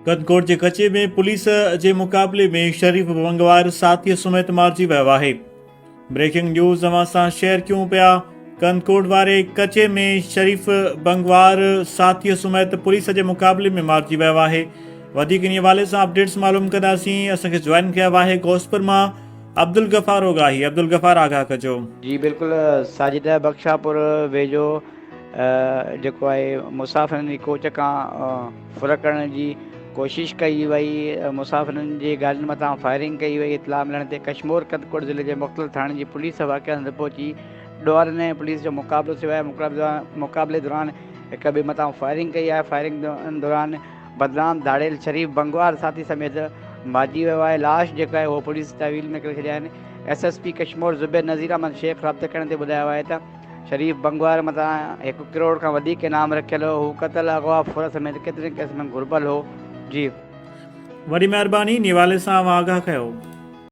कदकोट के कचे में पुलिस के मुकाबले में शरीफ बंगवार साथी समेत मारिजी वियो आहे। ब्रेकिंग न्यूज़ अवां सां शेयर क्यों पिया। कदकोट वारे कचे में शरीफ बंगवार साथी समेत पुलिस के मुकाबले में मारिजी वियो आहे। वधीक इन हवाले से अपडेट्स मालूम कंदासीं। असांखे जॉइन किया आहे घोसपुर मां अब्दुल गफ़ार ओगाही। अब्दुल गफ़ार आगाह कजो। जी बिल्कुल साजिद बख्शापुर वेझो जेको आहे मुसाफ़िरनि जी कोच खां फुरकण जी कोशिश कई वई। मुसाफ़िरनि जी गाॾियुनि मथां फायरिंग कई वई। इतला मिलण ते कशमोर कदकोट ज़िले जे मुख़्तलिफ़ थाणनि जी पुलिस वाक़िए हंधि पहुची ॾोहरनि ऐं पुलिस जो मुक़ाबिलो थियो आहे। मुक़ाबले दौरान हिक ॿिए मथां फायरिंग कई आहे। फायरिंग दौरान बदनाम दाड़ियल शरीफ बंगवार साथी समेत मारिजी वियो आहे। लाश जेका आहे उहो पुलिस तहवील में करे छॾिया आहिनि। SSP कशमोर ज़ुबैर नज़ीर अहमद शेख राब्ते करण ते ॿुधायो आहे त शरीफ बंगवार मथां 1 करोड़ खां वधीक इनाम रखियल हो। हू क़तल अगवा फुर समेत केतिरनि केस में घुरबल हो। जी वॾी महिरबानी। इन हवाले सां आगाह कयो।